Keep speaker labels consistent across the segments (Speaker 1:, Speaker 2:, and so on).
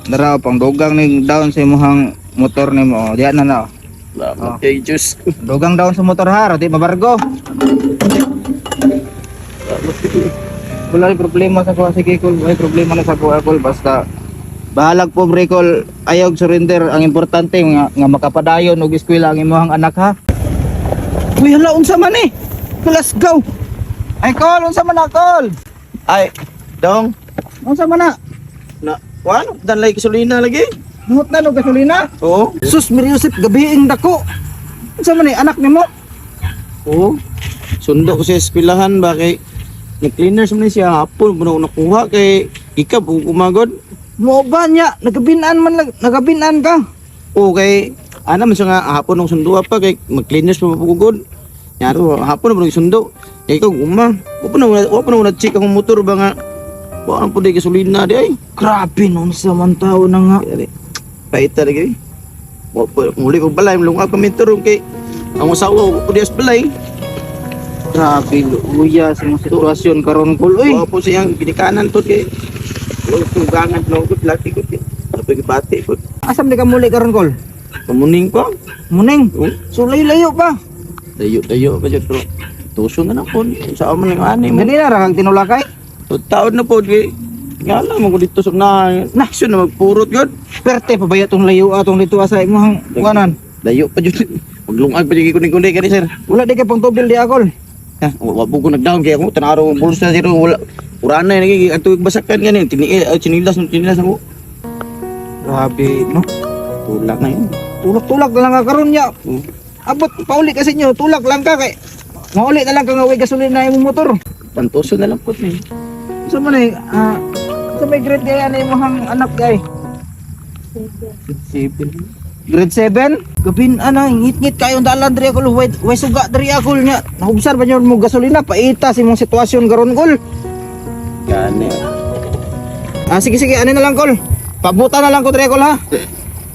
Speaker 1: Dara pang dugang ning down sa imong motor nimo. Diyan na na.
Speaker 2: Salamat kay Diyos.
Speaker 1: Dugang down sa motor ha, di mabargo. Wala rin problema sa kuha si Kikol. May problema na sa kuha Kol. Basta bahalag po Kol. Ayaw surrender. Ang importante nga makapadayon og eskwela ang imong anak ha. Uy hala unsa man eh. Let's go. Ay Kol, unsa man na Kol?
Speaker 2: Ay, dong.
Speaker 1: Unsa man na?
Speaker 2: Na, wano? Danlay gasolina lagi.
Speaker 1: Dungot na no gasolina?
Speaker 2: Oo.
Speaker 1: Sus, Miriusip, gabiing dako. Unsa man eh, anak nimo?
Speaker 2: Oo. Sundo ko sa eskwelahan ba kay nag-cleaners man siya hapon mo na nakuha kay ikab kung kumagod.
Speaker 1: Mo ba niya? Nagabinan ka?
Speaker 2: Okay. Ana man siya nga hapon ng sundo pa kay mag-cleaners pa mapugod. Yaro hapon mo sundo. Kay ikaw guma. Wa pa na check ang motor ba nga. Wa ang puday gasolina di ay.
Speaker 1: Grabe nun sa man tao na nga.
Speaker 2: Paita lagi. Wa pa muli ko balay mulunga ka motor kay ang asawa ko dias balay.
Speaker 1: Grabe, luya sa mga sitwasyon karon Kol. Uy,
Speaker 2: Wa po siyang ginikanan to kay tugangan no gud laki ko. Ano pa gibati ko.
Speaker 1: asam di ka muli karon Kol?
Speaker 2: Pamuning ko.
Speaker 1: Muning.
Speaker 2: Oh.
Speaker 1: So layo pa.
Speaker 2: Dayo pa jud pero tuso na po sa aman ng ani mo.
Speaker 1: Dili na ra kang tinulakay.
Speaker 2: Taon na po kay nga lang mo dito sa na action na magpurot gud.
Speaker 1: Perte pa baya tong layo atong dito sa imong kuanan.
Speaker 2: Dayo pa jud. Maglungag pa jud kuning-kuning kani sir.
Speaker 1: Wala di ka pang tubil di Kol.
Speaker 2: Ha, wa po ko nag-down kay ako tanaro ang bulsa zero wala. Urana lagi atong basakan gani chinilas ako.
Speaker 1: Grabe, no?
Speaker 2: Tulak na yun.
Speaker 1: Tulak-tulak na lang ka karon niya. Abot pauli kasi nyo, tulak lang ka kay mauli na lang ka nga way gasolina imong motor.
Speaker 2: Pantuso na lang po ni.
Speaker 1: So man eh, sa may grade kaya na imong anak kay?
Speaker 2: 7.
Speaker 1: Grade 7? Gabin ana ngit-ngit kayo dalan diri ako way suga diri ako nya. Nahubsar ba nyo mo gasolina paita sa imong sitwasyon karon Kol?
Speaker 2: Gani.
Speaker 1: Sige ano na lang Kol. Pabuta na lang ko diri Kol ha.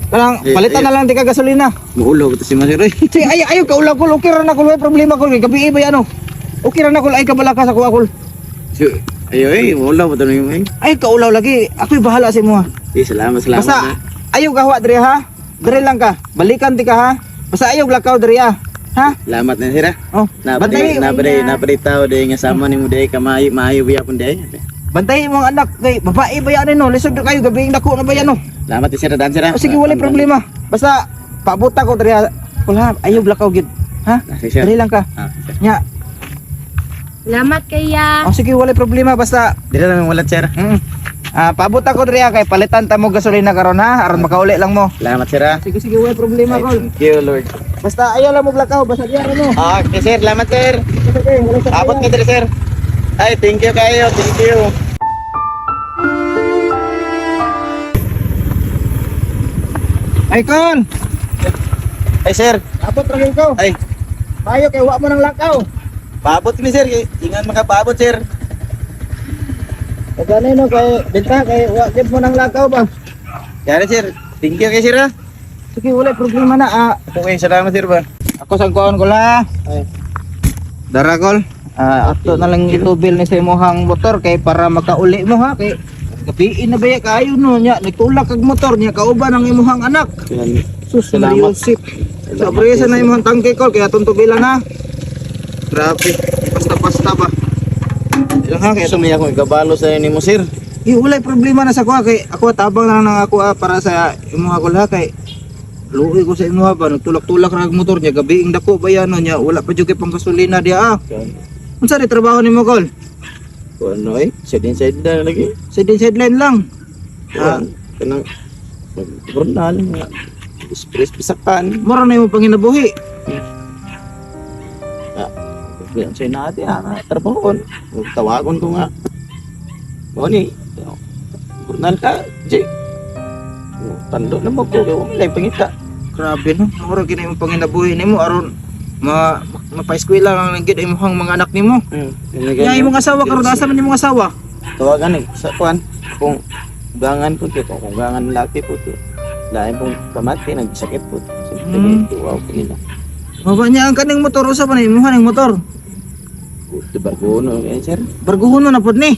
Speaker 1: Kanang palitan na lang di ka gasolina.
Speaker 2: Muulo to si Masir.
Speaker 1: Sige ayaw ka ulaw Kol, okay ra na Kol, way problema Kol kay gabi ba ano? Okay ra na Kol, ay kabala ka sa kuha Kol.
Speaker 2: Ayo muulo ba to yung
Speaker 1: Ay kaulaw lagi, ako'y bahala sa imo ha.
Speaker 2: salamat.
Speaker 1: Basta ayaw ka huwa diri ha. Diri lang ka. Balikan ti ka ha. Basta ayaw lakaw diri ha. Ha?
Speaker 2: Salamat na sira.
Speaker 1: Oh, bantay.
Speaker 2: Napre tao de nga sama nimo de ka maayo biya pun de.
Speaker 1: Bantay mo ang anak kay babae ba yan no? Lisod na kayo gabi dako na ba yan no?
Speaker 2: Salamat sira dan sira.
Speaker 1: O sige wala problema. Basta pabuta ko diri ha. Wala ayaw lakaw gid. Ha? Diri lang ka. Nya.
Speaker 3: Salamat kaya.
Speaker 1: O sige wala problema basta
Speaker 2: Dira lang wala sira.
Speaker 1: pabuta ko diri ha kay palitan ta mo gasolina karon ha aron makauli lang mo.
Speaker 2: Salamat sira.
Speaker 1: Sige wala problema ko.
Speaker 2: Thank you Lord.
Speaker 1: Basta ayaw lang mo lakaw basta diyan ano.
Speaker 2: Okay sir, salamat sir.
Speaker 1: Sige, wala sa
Speaker 2: Abot ni sir. Ay, thank you kayo. Thank you.
Speaker 1: Ay kon.
Speaker 2: Ay sir.
Speaker 1: Abot ra gyud ko.
Speaker 2: Ay,
Speaker 1: Payo kay wa mo nang lakaw.
Speaker 2: paabot ni sir. Ingan makapaabot sir.
Speaker 1: Kagani no kay benta kay wa gyud mo nang lakaw ba.
Speaker 2: Yari sir. Thank you kay sir ha.
Speaker 1: Sige wala problema na
Speaker 2: Okay, salamat sir ba.
Speaker 1: ako sang kuon ko la.
Speaker 2: Ay.
Speaker 1: Dara kol. Ato na lang itubil ni sa imong motor kay para makauli mo ha kay gabiin na baya kayo no nya nagtulak kag motor nya kauban ang imong anak.
Speaker 2: Yan.
Speaker 1: Sus
Speaker 2: Salamat.
Speaker 1: Yusip. Sobre sa na imong tangke kol kay atong tubilan ha. Grabe. Basta ba.
Speaker 2: Ilang ha kaya sumaya ko ikabalo sa ni mo sir.
Speaker 1: Wala problema na sa kuha kay ako tabang na lang ako para sa imong ako ha kay luoy ko sa imong ba nagtulak-tulak ra ang motor niya gabiing dako ba yan no nya wala pa jud kay pang gasolina dia Unsa ni trabaho nimo kol?
Speaker 2: Ano eh? Side na lagi.
Speaker 1: Sideline lang.
Speaker 2: Kanang Burnal nga. Express pisakan.
Speaker 1: Mura na imong panginabuhi.
Speaker 2: Yan say natin trabaho. Tawagon ko nga. Oni. Burnal ka. Jay. Tando na mo ko wala pangita.
Speaker 1: Grabe no. Mura gid imong panginabuhi nimo aron mapa-eskwela lang gid imong mga anak nimo. Ya imong asawa karon asa man imong asawa?
Speaker 2: Tawagan sa kuan kung gangan po kung gangan laki po lain pong kamati nagsakit po. Wow nila.
Speaker 1: Baba niya ang kaning motor usa pa na imong haning motor.
Speaker 2: Di barguno sir.
Speaker 1: Barguhono na pud ni.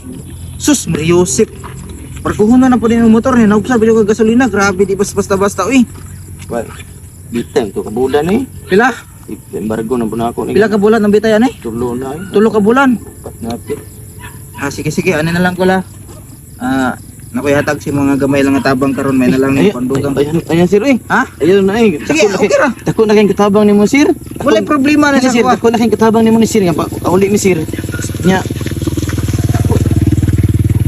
Speaker 1: Sus Mariusip. Parkuhon na po din yung motor niya. Naubsa pa yung gasolina. Grabe, di basta-basta, uy.
Speaker 2: Well, bitang to kabulan eh.
Speaker 1: Pila?
Speaker 2: Embargo na po na ako.
Speaker 1: Pila ka bulan ang bitayan eh?
Speaker 2: Tulo na eh.
Speaker 1: 3 ka bulan.
Speaker 2: Pat natin.
Speaker 1: Sige, ano na lang ko la. Nakuyahatag si mga gamay lang nga tabang karon may na lang ni pandugang.
Speaker 2: Ayan sir eh.
Speaker 1: Ha?
Speaker 2: Ayun na eh.
Speaker 1: Sige, okay ra.
Speaker 2: Dako na kayong katabang ni mo sir.
Speaker 1: Wala problema na
Speaker 2: Sir,
Speaker 1: sa
Speaker 2: sir,
Speaker 1: kuha.
Speaker 2: dako na kayong katabang ni mo ni sir. Nga pa, kauli ni sir. Nya.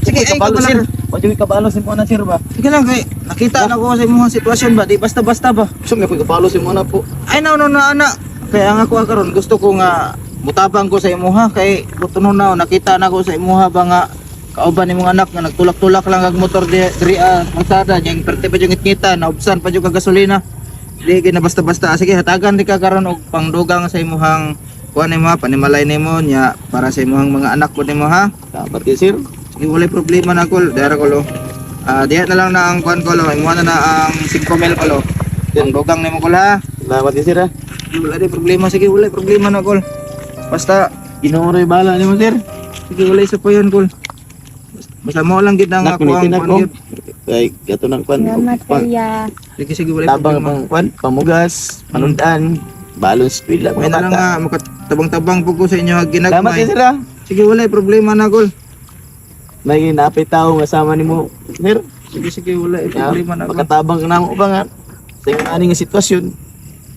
Speaker 1: Sige, ay
Speaker 2: kabalo
Speaker 1: kabalo
Speaker 2: sir. Pwede may kabalo si mo na sir ba?
Speaker 1: Sige lang kay nakita na ko sa imong sitwasyon ba, di basta-basta ba.
Speaker 2: So may kabalo si mo na po.
Speaker 1: Ay no, ana. Kaya nga ko karon gusto ko nga mutabang ko sa imuha kay kutunon na nakita na ko sa imuha ba nga kauban ni mga anak nga nagtulak-tulak lang ang motor diri kalsada yang perte pa yung ngita naubsan pa yung gasolina. Di na basta-basta. Sige, hatagan di ka karon og pangdugang sa imuhang kuan nimo panimalay nimo nya para sa imuhang mga anak ko nimo ha.
Speaker 2: Dapat kay sir.
Speaker 1: Sige, wala problema na kol. Dara ko lo. Diha na lang na ang kuan ko lo. Imuha na ang 5 mil ko lo. Pangdugang nimo kol ha.
Speaker 2: Dapat kay sir ha.
Speaker 1: Wala di problema. Sige, wala problema na kol. Basta
Speaker 2: Ginooray bala ni mo sir.
Speaker 1: sige, wala isa pa yun kol. Basta mo lang gid ang
Speaker 2: Nak
Speaker 1: ako ang
Speaker 2: minitin
Speaker 1: kuan
Speaker 2: ako.
Speaker 1: gid.
Speaker 2: Kay gato nang kwan.
Speaker 3: Salamat kuya.
Speaker 1: Sige, wala
Speaker 2: Tabang
Speaker 1: problema.
Speaker 2: pang kwan, pamugas, panundan, balon speed lang
Speaker 1: May na lang nga makatabang-tabang po ko sa inyo
Speaker 2: Salamat kay
Speaker 1: ginagmay.
Speaker 2: sir ha.
Speaker 1: Sige, wala problema na kol.
Speaker 2: May napay tao nga sama nimo sir.
Speaker 1: Sige, wala problema na kol.
Speaker 2: Makatabang ka na mo ba nga sa yung aning nga sitwasyon.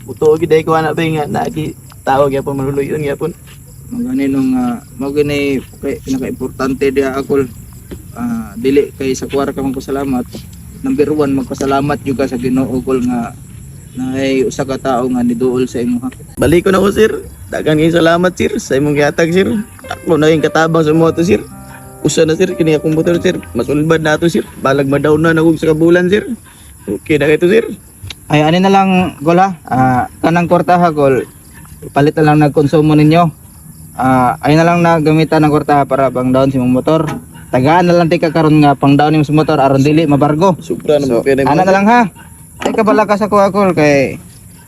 Speaker 2: Buto giday ko ana ba nga nagi tao gyapon maluluyon gyapon.
Speaker 1: Magani nung mao gani pinaka-importante dia akol. Dili kay sa kuwar ka magpasalamat. Number 1 magpasalamat jud ka sa Ginoo kol nga naay usa ka tawo nga niduol sa imo ha.
Speaker 2: Balik ko na ko sir. Dagan kay salamat sir sa imong gihatag sir. Ako na yung katabang sa moto sir. Usa na sir kini akong motor sir. Masulbad na to sir. Balag ma-down na nagug sa kabulan sir. Okay na kay to sir.
Speaker 1: Ay ani na lang gol ha. Kanang kwarta ha gol. Palit na lang nagkonsumo ninyo. Ay na lang na gamitan ng kwarta para pang down sa imong motor. Tagaan na lang tika karon nga pang down imong motor aron dili mabargo.
Speaker 2: Supra na
Speaker 1: So,
Speaker 2: mo kay
Speaker 1: ana na lang ha. Ay kabala ka sa kuha kol kay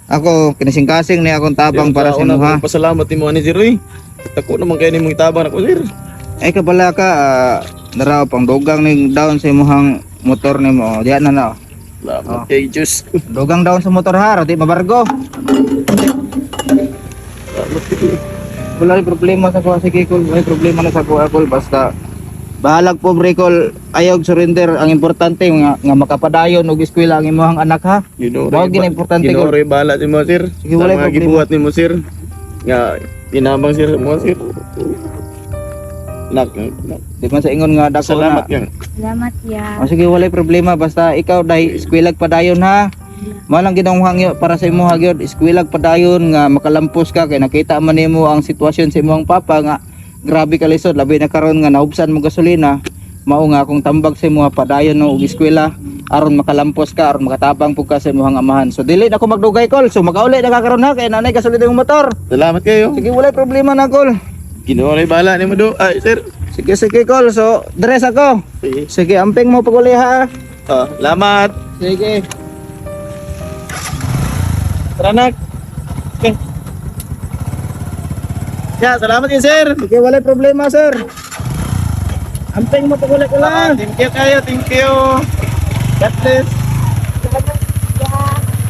Speaker 1: ako kinising-kasing ni akong tabang para sa imo ha.
Speaker 2: Pasalamat nimo ani sir oy. Tako naman kay nimong tabang ako sir.
Speaker 1: Ay kabala ka naraw pang dugang ning down sa imong motor nimo. Diyan na na.
Speaker 2: Salamat kay Diyos.
Speaker 1: Dugang down sa motor ha, di mabargo. Wala rin problema sa kuha si Kikol. Wala problema na sa kuha kol basta bahalag po Bricol ayaw surrender. Ang importante nga makapadayon og eskwela ang imong anak ha. Wag gina importante ko.
Speaker 2: Ginore bala si mo sir.
Speaker 1: Sige, wala
Speaker 2: Sa mga
Speaker 1: problema.
Speaker 2: gibuhat nimo sir. Nga tinabang sir mo sir. Nak.
Speaker 1: Di man sa ingon nga dako
Speaker 2: Salamat
Speaker 1: na.
Speaker 2: yang.
Speaker 3: Salamat ya.
Speaker 1: Sige, wala problema basta ikaw dai eskwelag padayon ha. Mao lang ginang hangyo para sa imo hagyod eskwelag padayon nga makalampos ka kay nakita man nimo ang sitwasyon sa imong papa nga grabe ka lisod labi na karon nga naubsan mo gasolina. Mao nga akong tambag sa imo padayon no og eskwela aron makalampos ka aron makatabang pug ka sa imong amahan. So dili na ko magdugay kol. So magauli na ka karon ha kay nanay gasolina imong motor.
Speaker 2: Salamat kayo.
Speaker 1: Sige, wala problema na kol.
Speaker 2: Ginore bala nimo do. Ay sir.
Speaker 1: Sige kol. So dress ako.
Speaker 2: Sige.
Speaker 1: Sige, amping mo pag uli ha.
Speaker 2: Salamat.
Speaker 1: Sige.
Speaker 2: Tara nak. Okay. Ya, salamat din sir.
Speaker 1: Sige, wala problema, sir. Amping mo pag-ulit ko lang.
Speaker 2: Thank you kayo, thank you. God bless.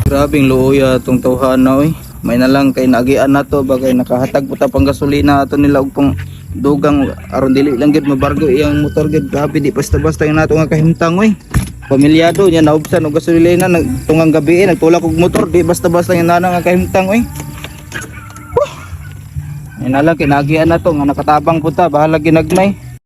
Speaker 1: Grabing luoya itong tawhan na, oy. May na lang kay nagian na to, bagay nakahatag po ta pang gasolina ato nila og pang dugang aron dili lang gid mabargo iyang motor gid. Grabe di basta-basta yung nato nga kahimtang, oy. Pamilyado niya naubsan og gasolina nagtungang gabi nagtulak og motor di basta-basta yung nana nga kahimtang, oy. Ay na lang kinagian na to nga nakatabang po ta bahala ginagmay.